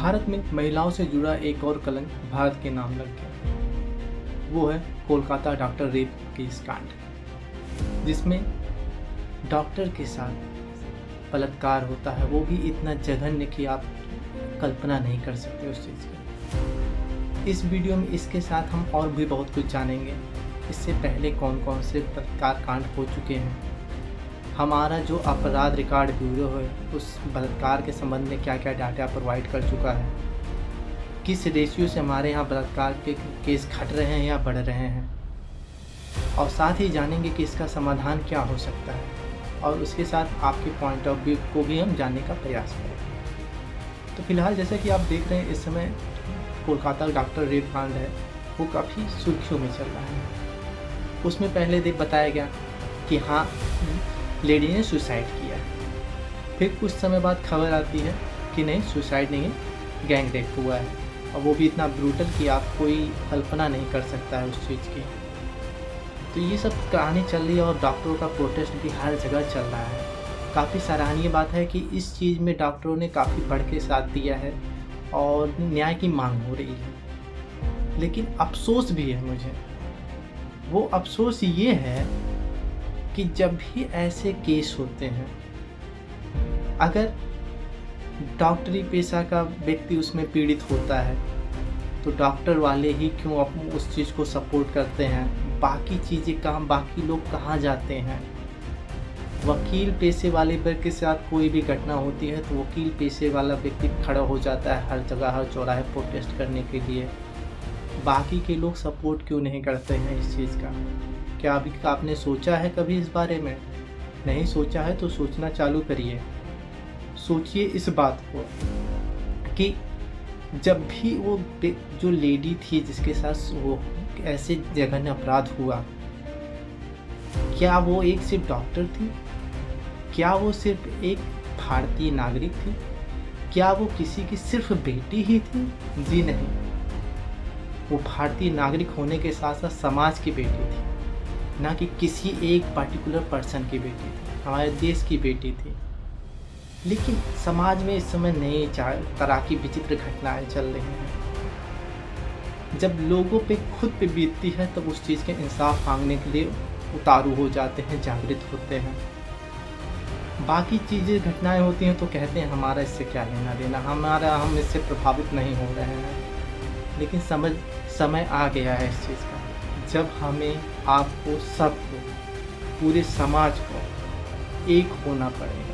भारत में महिलाओं से जुड़ा एक और कलंक भारत के नाम लग गया। वो है कोलकाता डॉक्टर रेप केस कांड, जिसमें डॉक्टर के साथ बलात्कार होता है, वो भी इतना जघन्य कि आप कल्पना नहीं कर सकते उस चीज़ की। इस वीडियो में इसके साथ हम और भी बहुत कुछ जानेंगे। इससे पहले कौन कौन से बलात्कार कांड हो चुके हैं, हमारा जो अपराध रिकॉर्ड ब्यूरो है उस बलात्कार के संबंध में क्या क्या डाटा प्रोवाइड कर चुका है, किस रेशियो से हमारे यहाँ बलात्कार के केस घट रहे हैं या बढ़ रहे हैं, और साथ ही जानेंगे कि इसका समाधान क्या हो सकता है, और उसके साथ आपके पॉइंट ऑफ व्यू को भी हम जानने का प्रयास करेंगे। तो फिलहाल जैसा कि आप देख रहे हैं, इस समय कोलकाता डॉक्टर रेप कांड है वो काफ़ी सुर्खियों में चल रहा है। उसमें पहले बताया गया कि हाँ, लेडी ने सुसाइड किया है। फिर कुछ समय बाद खबर आती है कि नहीं, सुसाइड नहीं है, गैंग रेप हुआ है, और वो भी इतना ब्रूटल कि आप कोई कल्पना नहीं कर सकता है उस चीज़ की। तो ये सब कहानी चल रही है और डॉक्टरों का प्रोटेस्ट भी हर जगह चल रहा है। काफ़ी सराहनीय बात है कि इस चीज़ में डॉक्टरों ने काफ़ी बढ़ के साथ दिया है और न्याय की मांग हो रही है। लेकिन अफसोस भी है मुझे, वो अफसोस ये है कि जब भी ऐसे केस होते हैं, अगर डॉक्टरी पेशा का व्यक्ति उसमें पीड़ित होता है तो डॉक्टर वाले ही क्यों उस चीज़ को सपोर्ट करते हैं, बाकी चीज़ें कहाँ, बाकी लोग कहाँ जाते हैं। वकील पेशे वाले व्यक्ति के साथ कोई भी घटना होती है तो वकील पेशे वाला व्यक्ति खड़ा हो जाता है हर जगह, हर चौराहे प्रोटेस्ट करने के लिए। बाकी के लोग सपोर्ट क्यों नहीं करते हैं इस चीज़ का? क्या अभी आपने सोचा है कभी इस बारे में? नहीं सोचा है तो सोचना चालू करिए। सोचिए इस बात को कि जब भी वो जो लेडी थी जिसके साथ वो ऐसे जघन्य अपराध हुआ, क्या वो एक सिर्फ डॉक्टर थी? क्या वो सिर्फ एक भारतीय नागरिक थी? क्या वो किसी की सिर्फ बेटी ही थी? जी नहीं, वो भारतीय नागरिक होने के साथ साथ समाज की बेटी थी, ना कि किसी एक पर्टिकुलर पर्सन की बेटी थी, हमारे देश की बेटी थी। लेकिन समाज में इस समय नई तरह की विचित्र घटनाएं चल रही हैं। जब लोगों पे खुद पे बीतती है तब उस चीज़ के इंसाफ मांगने के लिए उतारू हो जाते हैं, जागृत होते हैं। बाकी चीज़ें घटनाएं होती हैं तो कहते हैं हमारा इससे क्या लेना देना, हम इससे प्रभावित नहीं हो रहे हैं। लेकिन समय आ गया है इस चीज़ का, जब हमें, आपको, सबको, पूरे समाज को एक होना पड़ेगा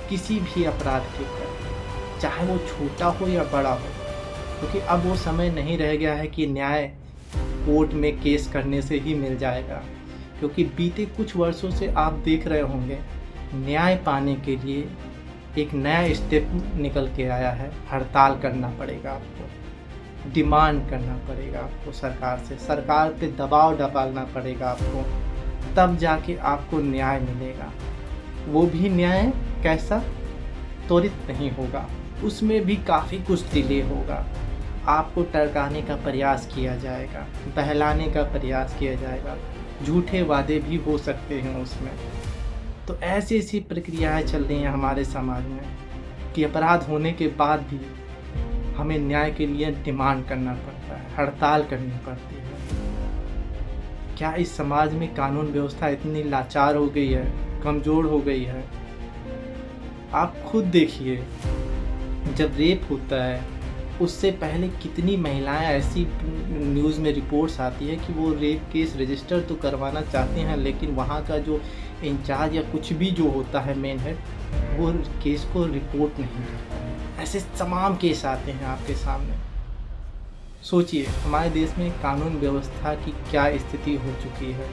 किसी भी अपराध के प्रति, चाहे वो छोटा हो या बड़ा हो। क्योंकि अब वो समय नहीं रह गया है कि न्याय कोर्ट में केस करने से ही मिल जाएगा। क्योंकि बीते कुछ वर्षों से आप देख रहे होंगे, न्याय पाने के लिए एक नया स्टेप निकल के आया है। हड़ताल करना पड़ेगा आपको, डिमांड करना पड़ेगा आपको सरकार से, सरकार पे दबाव डालना पड़ेगा आपको, तब जाके आपको न्याय मिलेगा। वो भी न्याय कैसा? त्वरित नहीं होगा, उसमें भी काफ़ी कुछ डिले होगा। आपको टरकाने का प्रयास किया जाएगा, बहलाने का प्रयास किया जाएगा, झूठे वादे भी हो सकते हैं उसमें। तो ऐसी ऐसी प्रक्रियाएं चल रही हैं हमारे समाज में कि अपराध होने के बाद भी हमें न्याय के लिए डिमांड करना पड़ता है, हड़ताल करनी पड़ती है। क्या इस समाज में कानून व्यवस्था इतनी लाचार हो गई है, कमज़ोर हो गई है? आप खुद देखिए, जब रेप होता है उससे पहले कितनी महिलाएं ऐसी न्यूज़ में रिपोर्ट्स आती है कि वो रेप केस रजिस्टर तो करवाना चाहते हैं, लेकिन वहाँ का जो इंचार्ज या कुछ भी जो होता है मेन हेड, वो केस को रिपोर्ट नहीं करता है। ऐसे तमाम केस आते हैं आपके सामने। सोचिए हमारे देश में कानून व्यवस्था की क्या स्थिति हो चुकी है।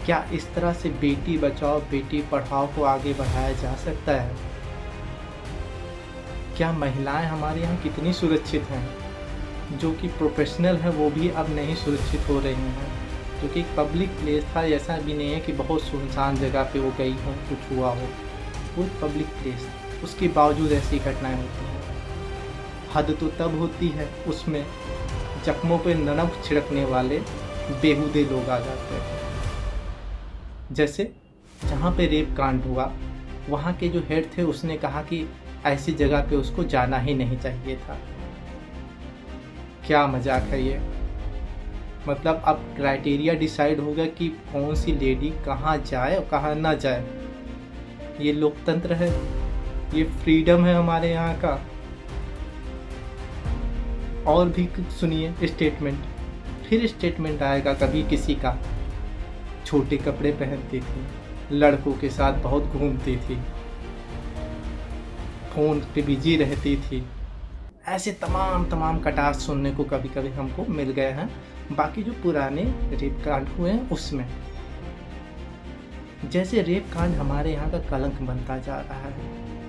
क्या इस तरह से बेटी बचाओ बेटी पढ़ाओ को आगे बढ़ाया जा सकता है? क्या महिलाएं हमारे यहाँ कितनी सुरक्षित हैं? जो कि प्रोफेशनल हैं वो भी अब नहीं सुरक्षित हो रही हैं, क्योंकि एक पब्लिक प्लेस था। ऐसा भी नहीं है कि बहुत सुनसान जगह पे वो गई हो, कुछ हुआ हो, वो पब्लिक प्लेस, उसके बावजूद ऐसी घटनाएं होती हैं। हद तो तब होती है उसमें जख्मों पे नमक छिड़कने वाले बेहुदे लोग आ जाते हैं। जैसे जहाँ पे रेप कांड हुआ वहाँ के जो हेड थे उसने कहा कि ऐसी जगह पे उसको जाना ही नहीं चाहिए था। क्या मजाक है ये। मतलब अब क्राइटेरिया डिसाइड होगा कि कौन सी लेडी कहाँ जाए और कहाँ ना जाए। ये लोकतंत्र है, ये फ्रीडम है हमारे यहाँ का। और भी कुछ सुनिए स्टेटमेंट, फिर स्टेटमेंट आएगा कभी किसी का। छोटे कपड़े पहनती थी, लड़कों के साथ बहुत घूमती थी, फ़ोन पे बिजी रहती थी। ऐसे तमाम कटाक्ष सुनने को कभी कभी हमको मिल गए हैं। बाकी जो पुराने रेप कांड हुए हैं उसमें, जैसे रेप कांड हमारे यहाँ का कलंक बनता जा रहा है,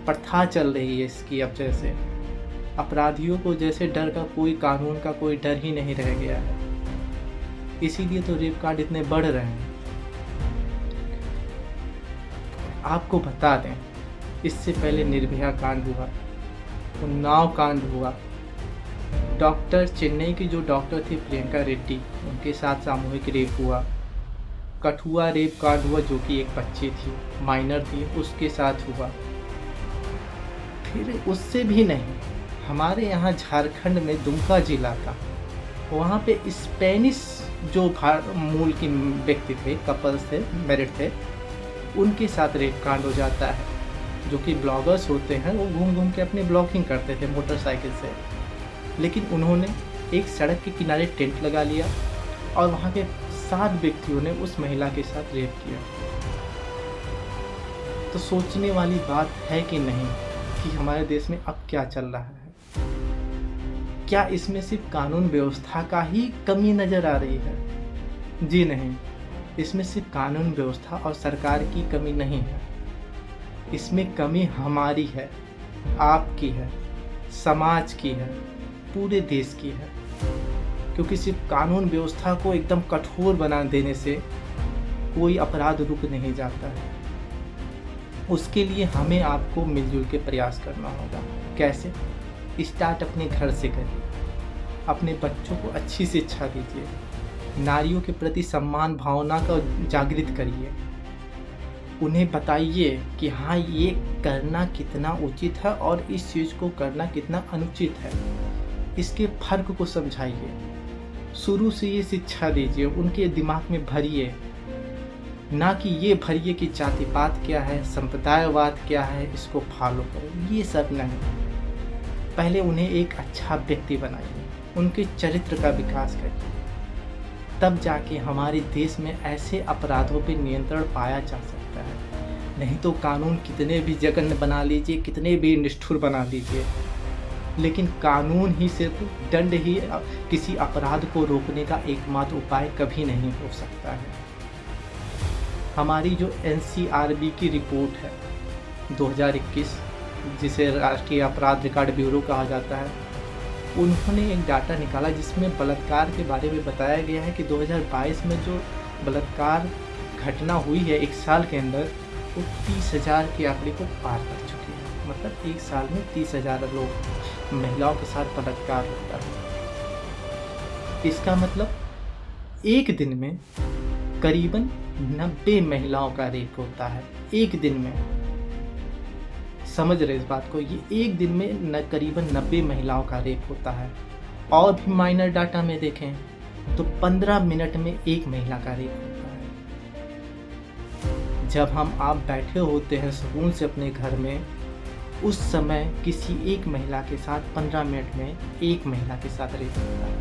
प्रथा चल रही है इसकी। अब जैसे अपराधियों को जैसे डर का कोई, कानून का कोई डर ही नहीं रह गया है, इसीलिए तो रेप कांड इतने बढ़ रहे हैं। आपको बता दें, इससे पहले निर्भया कांड हुआ, उन्नाव कांड हुआ, डॉक्टर चेन्नई की जो डॉक्टर थी प्रियंका रेड्डी, उनके साथ सामूहिक रेप हुआ। कठुआ रेप कांड हुआ जो कि एक बच्ची थी, माइनर थी, उसके साथ हुआ। फिर उससे भी नहीं, हमारे यहाँ झारखंड में दुमका जिला था, वहाँ पे स्पेनिश जो मूल के व्यक्ति थे, कपल्स थे, मैरिड थे, उनके साथ रेप कांड हो जाता है। जो कि ब्लॉगर्स होते हैं, वो घूम घूम के अपनी ब्लॉगिंग करते थे मोटरसाइकिल से, लेकिन उन्होंने एक सड़क के किनारे टेंट लगा लिया और वहाँ के 7 व्यक्तियों ने उस महिला के साथ रेप किया। तो सोचने वाली बात है कि नहीं कि हमारे देश में अब क्या चल रहा है। क्या इसमें सिर्फ कानून व्यवस्था का ही कमी नज़र आ रही है? जी नहीं, इसमें सिर्फ कानून व्यवस्था और सरकार की कमी नहीं है, इसमें कमी हमारी है, आपकी है, समाज की है, पूरे देश की है। क्योंकि सिर्फ कानून व्यवस्था को एकदम कठोर बना देने से कोई अपराध रुक नहीं जाता है। उसके लिए हमें आपको मिलजुल के प्रयास करना होगा। कैसे? स्टार्ट अपने घर से करिए, अपने बच्चों को अच्छी शिक्षा दीजिए, नारियों के प्रति सम्मान भावना का जागृत करिए, उन्हें बताइए कि हाँ ये करना कितना उचित है और इस चीज़ को करना कितना अनुचित है, इसके फर्क को समझाइए। शुरू से ये शिक्षा दीजिए, उनके दिमाग में भरिए, ना कि ये भरिए कि जातिवाद क्या है, संप्रदायवाद क्या है, इसको फॉलो करो, ये सब नहीं। पहले उन्हें एक अच्छा व्यक्ति बनाइए, उनके चरित्र का विकास करिए, तब जाके हमारे देश में ऐसे अपराधों पे नियंत्रण पाया जा सकता है। नहीं तो कानून कितने भी जघन्य बना लीजिए, कितने भी निष्ठुर बना लीजिए, लेकिन कानून ही सिर्फ दंड ही किसी अपराध को रोकने का एकमात्र उपाय कभी नहीं हो सकता है। हमारी जो NCRB की रिपोर्ट है 2021, जिसे राष्ट्रीय अपराध रिकॉर्ड ब्यूरो कहा जाता है, उन्होंने एक डाटा निकाला जिसमें बलात्कार के बारे में बताया गया है कि 2022 में जो बलात्कार घटना हुई है एक साल के अंदर, वो 30,000 के आंकड़े को पार कर चुकी है। मतलब एक साल में 30,000 लोग, महिलाओं के साथ बलात्कार होता है। इसका मतलब एक दिन में करीबन 90 महिलाओं का रेप होता है, एक दिन में। समझ रहे इस बात को? ये एक दिन में करीबन 90 महिलाओं का रेप होता है। और भी माइनर डाटा में देखें तो 15 मिनट में एक महिला का रेप होता है। जब आप बैठे होते हैं सुकून से अपने घर में, उस समय किसी एक महिला के साथ 15 मिनट में एक महिला के साथ रेप होता है।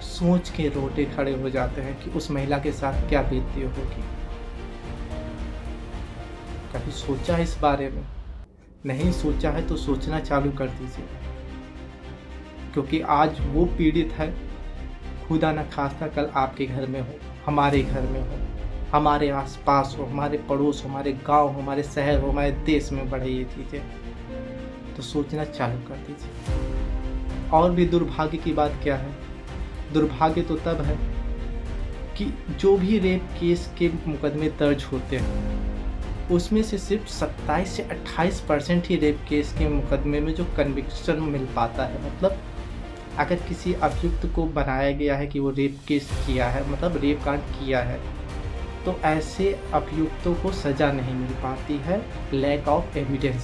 सोच के रोटे खड़े हो जाते हैं कि उस महिला के साथ क्या बीतती होगी। कभी सोचा इस बारे में? नहीं सोचा है तो सोचना चालू कर दीजिए, क्योंकि आज वो पीड़ित है, खुदा न खास्ता कल आपके घर में हो, हमारे घर में हो, हमारे आसपास हो, हमारे पड़ोस हो, हमारे गांव हो, हमारे शहर हो, हमारे देश में बढ़े ये चीज़ें, तो सोचना चालू कर दीजिए। और भी दुर्भाग्य की बात क्या है? दुर्भाग्य तो तब है कि जो भी रेप केस के मुकदमे दर्ज होते हैं, उसमें से सिर्फ 27 से 28% ही रेप केस के मुकदमे में जो कन्विक्शन मिल पाता है। मतलब अगर किसी अभियुक्त को बनाया गया है कि वो रेप केस किया है, मतलब रेप कांड किया है, तो ऐसे अभियुक्तों को सज़ा नहीं मिल पाती है, लैक ऑफ एविडेंस,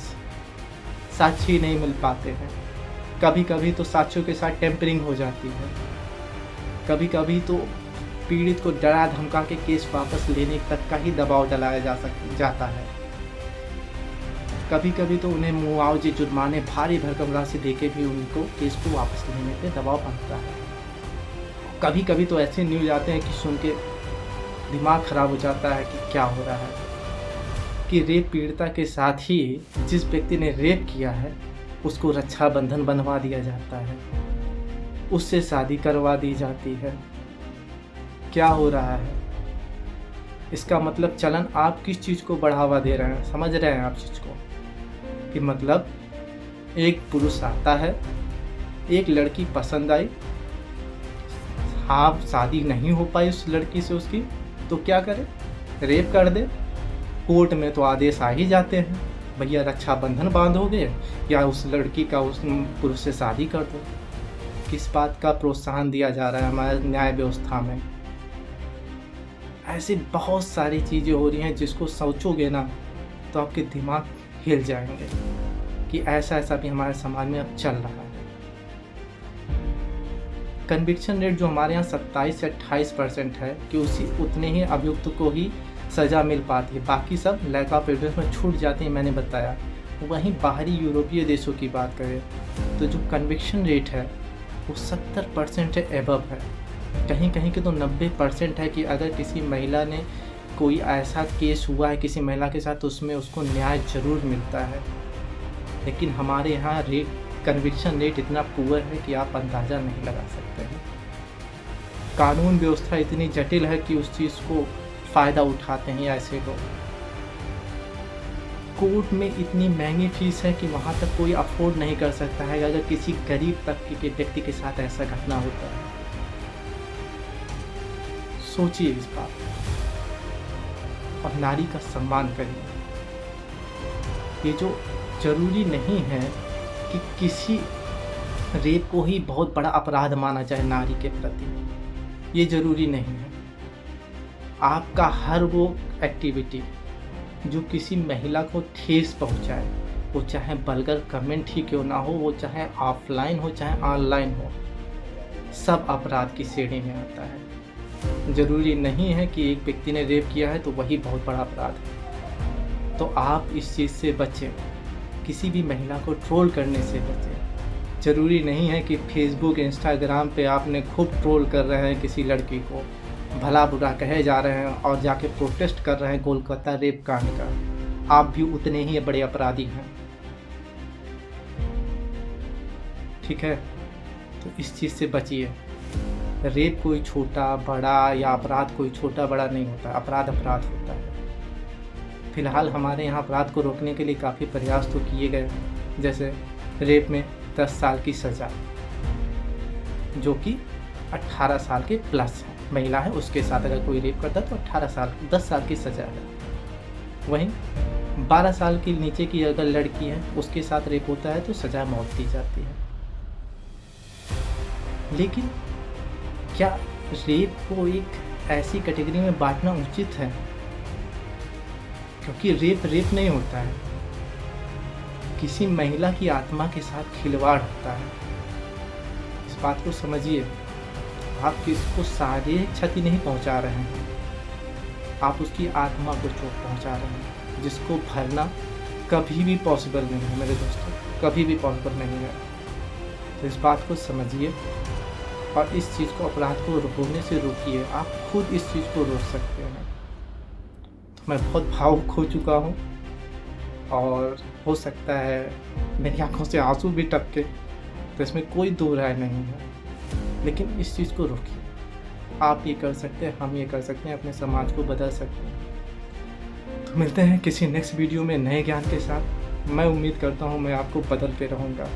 साक्षी नहीं मिल पाते हैं। कभी कभी तो साक्ष्यों के साथ टेम्परिंग हो जाती है, कभी कभी तो पीड़ित को डरा धमका के केस वापस लेने तक का ही दबाव डालाया जाता है। कभी कभी तो उन्हें मुआवजे, जुर्माने, भारी भरकम राशि देके भी उनको केस को वापस लेने पे दबाव बनता है। कभी कभी तो ऐसे न्यूज आते हैं कि सुन के दिमाग खराब हो जाता है कि क्या हो रहा है, कि रेप पीड़िता के साथ ही जिस व्यक्ति ने रेप किया है उसको रक्षाबंधन बंधवा दिया जाता है, उससे शादी करवा दी जाती है। क्या हो रहा है? इसका मतलब चलन आप किस चीज़ को बढ़ावा दे रहे हैं? समझ रहे हैं आप चीज़ को? कि मतलब एक पुरुष आता है, एक लड़की पसंद आई, हाँ शादी नहीं हो पाई उस लड़की से उसकी, तो क्या करे? रेप कर दे। कोर्ट में तो आदेश आ ही जाते हैं, भैया रक्षाबंधन बांधोगे या उस लड़की का उस पुरुष से शादी कर दो। किस बात का प्रोत्साहन दिया जा रहा है हमारे न्याय व्यवस्था में? ऐसी बहुत सारी चीज़ें हो रही हैं जिसको सोचोगे ना तो आपके दिमाग हिल जाएंगे कि ऐसा ऐसा भी हमारे समाज में अब चल रहा है। कन्विक्शन रेट जो हमारे यहाँ 27 से 28% है कि उसी उतने ही अभियुक्त को ही सज़ा मिल पाती है, बाकी सब लैक ऑफ एविडेंस में छूट जाते हैं, मैंने बताया। वहीं बाहरी यूरोपीय देशों की बात करें तो जो कन्विक्शन रेट है वो 70% है, एबव है। कहीं कहीं के तो 90% है कि अगर किसी महिला ने कोई ऐसा केस हुआ है किसी महिला के साथ तो उसमें उसको न्याय जरूर मिलता है। लेकिन हमारे यहाँ कन्विक्शन रेट इतना पुअर है कि आप अंदाज़ा नहीं लगा सकते हैं। कानून व्यवस्था इतनी जटिल है कि उस चीज़ को फ़ायदा उठाते हैं ऐसे लोग। कोर्ट में इतनी महंगी फीस है कि वहाँ तक कोई अफोर्ड नहीं कर सकता है अगर किसी गरीब तबके के व्यक्ति के साथ ऐसा घटना होता है। सोचिए इस बात और नारी का सम्मान करिए। ये जो जरूरी नहीं है कि किसी रेप को ही बहुत बड़ा अपराध माना जाए नारी के प्रति, ये जरूरी नहीं है। आपका हर वो एक्टिविटी जो किसी महिला को ठेस पहुंचाए, वो चाहे वल्गर कमेंट ही क्यों ना हो, वो चाहे ऑफलाइन हो चाहे ऑनलाइन हो, सब अपराध की श्रेणी में आता है। ज़रूरी नहीं है कि एक व्यक्ति ने रेप किया है तो वही बहुत बड़ा अपराध है। तो आप इस चीज़ से बचें, किसी भी महिला को ट्रोल करने से बचें। ज़रूरी नहीं है कि फेसबुक इंस्टाग्राम पे आपने खूब ट्रोल कर रहे हैं किसी लड़की को, भला बुरा कहे जा रहे हैं और जाके प्रोटेस्ट कर रहे हैं कोलकाता रेप कांड का, आप भी उतने ही बड़े अपराधी हैं। ठीक है, तो इस चीज़ से बचिए। रेप कोई छोटा बड़ा या अपराध कोई छोटा बड़ा नहीं होता, अपराध अपराध होता है। फिलहाल हमारे यहाँ अपराध को रोकने के लिए काफ़ी प्रयास तो किए गए, जैसे रेप में 10 साल की सज़ा, जो कि 18 साल के प्लस है, महिला है उसके साथ अगर कोई रेप करता है तो 10 साल की सज़ा है। वहीं 12 साल के नीचे की अगर लड़की है उसके साथ रेप होता है तो सज़ा मौत दी जाती है। लेकिन क्या रेप को एक ऐसी कैटेगरी में बांटना उचित है? क्योंकि रेप नहीं होता है, किसी महिला की आत्मा के साथ खिलवाड़ होता है। इस बात को समझिए। आप किसको शारीरिक क्षति नहीं पहुंचा रहे हैं, आप उसकी आत्मा को चोट पहुंचा रहे हैं, जिसको भरना कभी भी पॉसिबल नहीं है मेरे दोस्तों, कभी भी पॉसिबल नहीं है। तो इस बात को समझिए और इस चीज़ को, अपराध को होने से रोकिए। आप खुद इस चीज़ को रोक सकते हैं। तो मैं बहुत भावुक हो चुका हूँ और हो सकता है मेरी आंखों से आंसू भी टपके, तो इसमें कोई दो राय नहीं है। लेकिन इस चीज़ को रोकिए। आप ये कर सकते हैं, हम ये कर सकते हैं, अपने समाज को बदल सकते हैं। तो मिलते हैं किसी नेक्स्ट वीडियो में नए ज्ञान के साथ। मैं उम्मीद करता हूँ मैं आपको बदलते रहूँगा,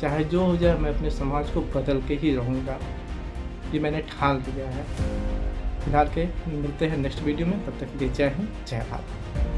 चाहे जो हो जाए मैं अपने समाज को बदल के ही रहूँगा, ये मैंने ठान लिया है। फिलहाल के मिलते हैं नेक्स्ट वीडियो में, तब तक के लिए जय हिंद, जय भारत।